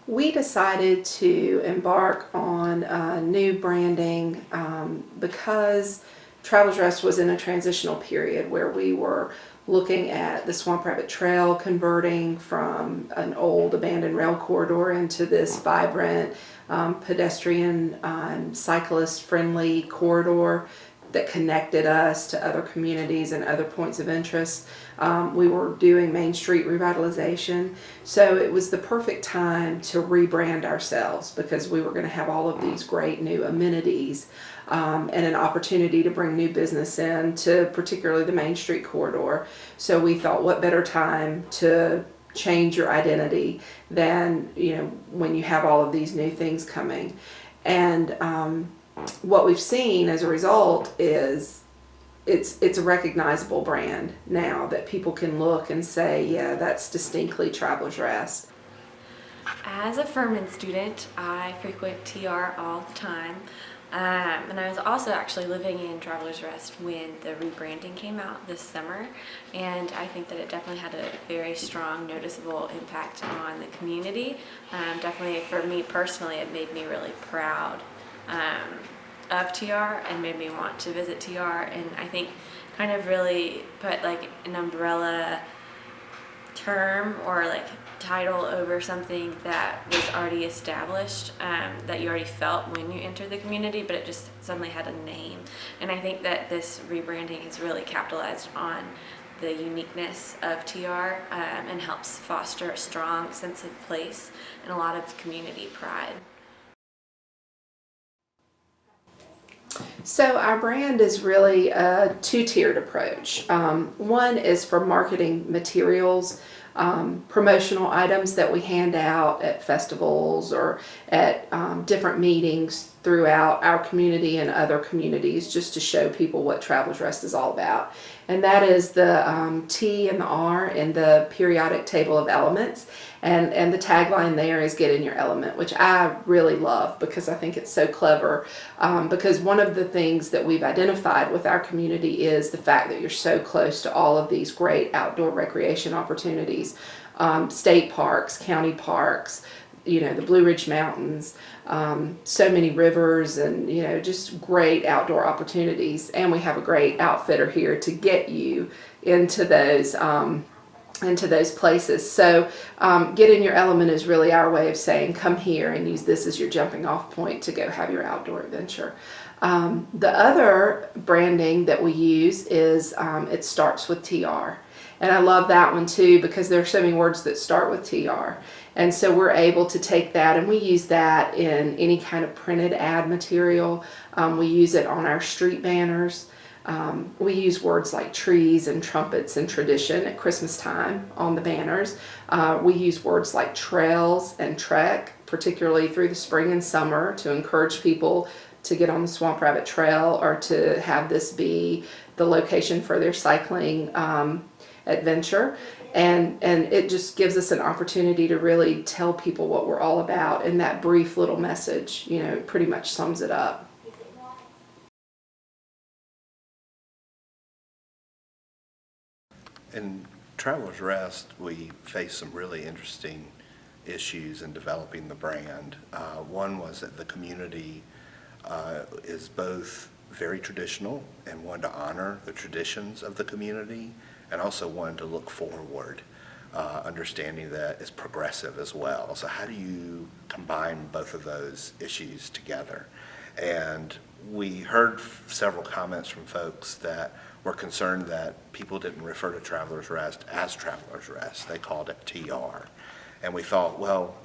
We decided to embark on new branding because Travelers Rest was in a transitional period where we were looking at the Swamp Rabbit Trail converting from an old abandoned rail corridor into this vibrant pedestrian, cyclist friendly corridor that connected us to other communities and other points of interest. We were doing Main Street revitalization, so it was the perfect time to rebrand ourselves because we were going to have all of these great new amenities and an opportunity to bring new business in to particularly the Main Street corridor. So we thought, what better time to change your identity than when you have all of these new things coming. And what we've seen as a result is it's a recognizable brand now that people can look and say, yeah, that's distinctly Travelers Rest. As a Furman student, I frequent TR all the time. And I was also actually living in Travelers Rest when the rebranding came out this summer, and I think that it definitely had a very strong, noticeable impact on the community. Definitely for me personally, it made me really proud of TR and made me want to visit TR, and I think kind of really put like an umbrella term or like title over something that was already established, that you already felt when you entered the community, but it just suddenly had a name. And I think that this rebranding has really capitalized on the uniqueness of TR and helps foster a strong sense of place and a lot of community pride. So our brand is really a two-tiered approach. One is for marketing materials, promotional items that we hand out at festivals or at different meetings throughout our community and other communities, just to show people what Travelers Rest is all about. And that is the T and the R in the periodic table of elements. And the tagline there is "Get in your element," which I really love because I think it's so clever. Because one of the things that we've identified with our community is the fact that you're so close to all of these great outdoor recreation opportunities, state parks, county parks, the Blue Ridge Mountains, so many rivers, and just great outdoor opportunities. And we have a great outfitter here to get you into those places. So get in your element is really our way of saying, come here and use this as your jumping off point to go have your outdoor adventure. The other branding that we use is it starts with TR. And I love that one too because there are so many words that start with TR. And so we're able to take that and we use that in any kind of printed ad material. We use it on our street banners. We use words like trees and trumpets and tradition at Christmas time on the banners. We use words like trails and trek, particularly through the spring and summer, to encourage people to get on the Swamp Rabbit Trail or to have this be the location for their cycling adventure. And it just gives us an opportunity to really tell people what we're all about, and that brief little message, pretty much sums it up. In Travelers Rest, we faced some really interesting issues in developing the brand. One was that the community is both very traditional and wanted to honor the traditions of the community, and also wanted to look forward, understanding that it's progressive as well. So how do you combine both of those issues together? And we heard several comments from folks that were concerned that people didn't refer to Travelers Rest as Travelers Rest. They called it TR. And we thought, well,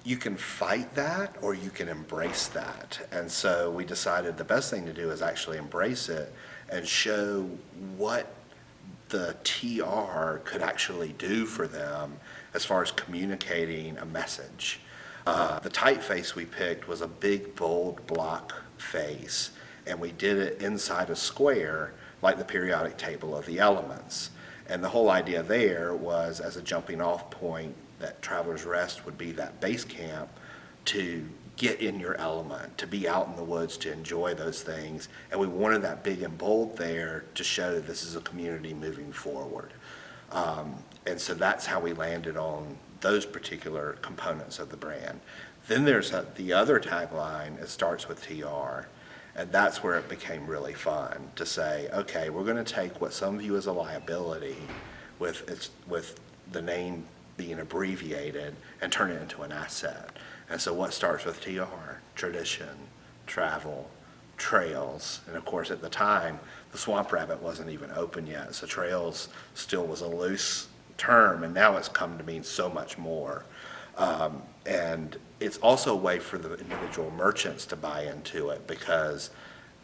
you can fight that or you can embrace that. And so we decided the best thing to do is actually embrace it and show what the TR could actually do for them as far as communicating a message. The typeface we picked was a big, bold block face, and we did it inside a square like the periodic table of the elements. And the whole idea there was, as a jumping off point, that Travelers Rest would be that base camp to get in your element, to be out in the woods, to enjoy those things. And we wanted that big and bold there to show that this is a community moving forward. And so that's how we landed on those particular components of the brand. Then there's the other tagline, it starts with TR, and that's where it became really fun to say, okay, we're going to take what some view as a liability with the name being abbreviated and turn it into an asset. And so what starts with TR? Tradition, travel, trails, and of course at the time the Swamp Rabbit wasn't even open yet, so trails still was a loose term, and now it's come to mean so much more. And it's also a way for the individual merchants to buy into it, because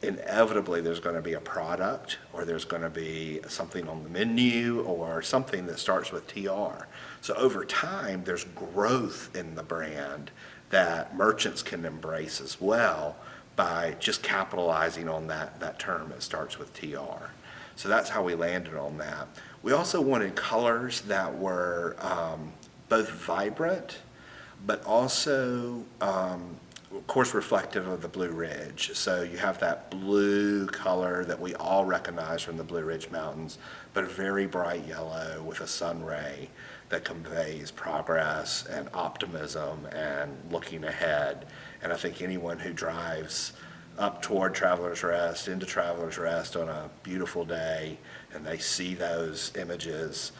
inevitably there's going to be a product, or there's going to be something on the menu, or something that starts with TR. So over time there's growth in the brand that merchants can embrace as well by just capitalizing on that term. It starts with TR. So that's how we landed on that. We also wanted colors that were both vibrant, but also, of course, reflective of the Blue Ridge. So you have that blue color that we all recognize from the Blue Ridge Mountains, but a very bright yellow with a sun ray that conveys progress and optimism and looking ahead. And I think anyone who drives up toward Travelers Rest, into Travelers Rest on a beautiful day, and they see those images,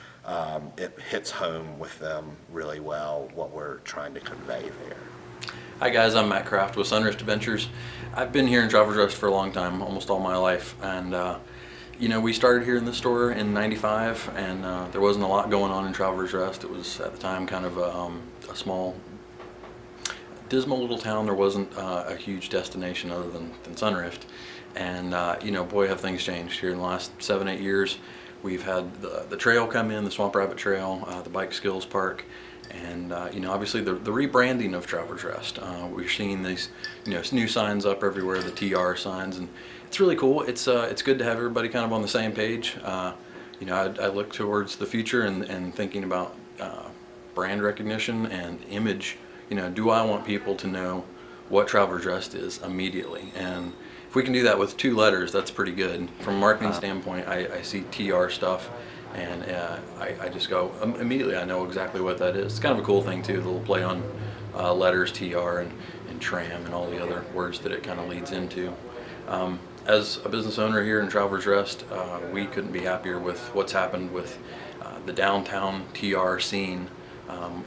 it hits home with them really well what we're trying to convey there. Hi guys, I'm Matt Kraft with Sunrest Adventures. I've been here in Travelers Rest for a long time, almost all my life, and you know, we started here in the store in '95, and there wasn't a lot going on in Travelers Rest. It was at the time kind of a small, dismal little town. There wasn't a huge destination other than Sunrift, and you know, boy, have things changed here in the last 7-8 years. We've had the trail come in, the Swamp Rabbit Trail, the Bike Skills Park, and you know, obviously the rebranding of Travelers Rest. We're seeing these, you know, new signs up everywhere, the TR signs, and it's really cool. It's good to have everybody kind of on the same page. You know, I look towards the future and thinking about brand recognition and image. You know, do I want people to know what Travelers Rest is immediately? And if we can do that with 2 letters, that's pretty good. From a marketing standpoint, I see TR stuff, and I just go, immediately I know exactly what that is. It's kind of a cool thing too, the little play on letters, TR and tram and all the other words that it kind of leads into. As a business owner here in Travelers Rest, we couldn't be happier with what's happened with the downtown TR scene.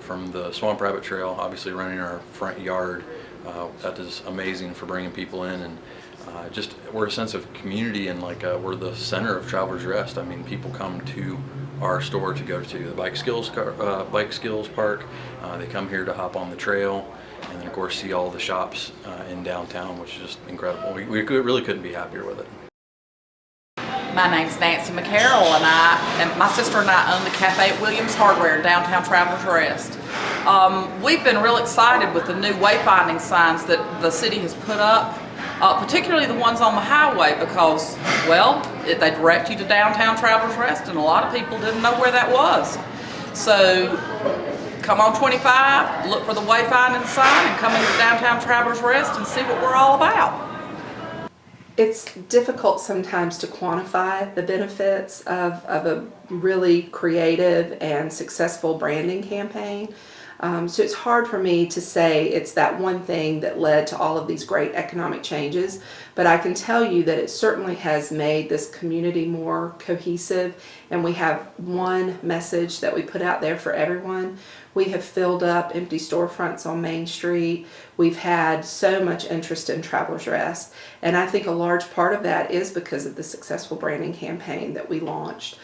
From the Swamp Rabbit Trail, obviously running our front yard, that is amazing for bringing people in, and just we're a sense of community, and like we're the center of Travelers Rest. I mean, people come to our store to go to the Bike Skills Park. They come here to hop on the trail, and then of course see all the shops in downtown, which is just incredible. We really couldn't be happier with it. My name's Nancy McCarroll, and my sister and I own the Cafe at Williams Hardware in downtown Travelers Rest. We've been real excited with the new wayfinding signs that the city has put up, particularly the ones on the highway, because, well, they direct you to downtown Travelers Rest, and a lot of people didn't know where that was. So come on 25, look for the wayfinding sign, and come into downtown Travelers Rest and see what we're all about. It's difficult sometimes to quantify the benefits of a really creative and successful branding campaign. So it's hard for me to say it's that one thing that led to all of these great economic changes, but I can tell you that it certainly has made this community more cohesive, and we have one message that we put out there for everyone. We have filled up empty storefronts on Main Street. We've had so much interest in Travelers Rest, and I think a large part of that is because of the successful branding campaign that we launched,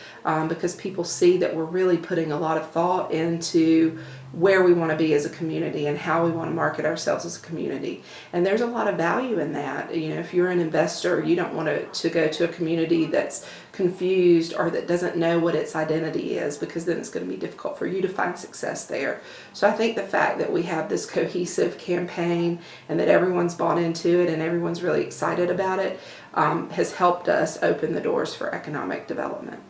because people see that we're really putting a lot of thought into where we want to be as a community and how we want to market ourselves as a community. And there's a lot of value in that. You know, if you're an investor, you don't want to go to a community that's confused or that doesn't know what its identity is, because then it's going to be difficult for you to find success there. So I think the fact that we have this cohesive campaign and that everyone's bought into it and everyone's really excited about it has helped us open the doors for economic development.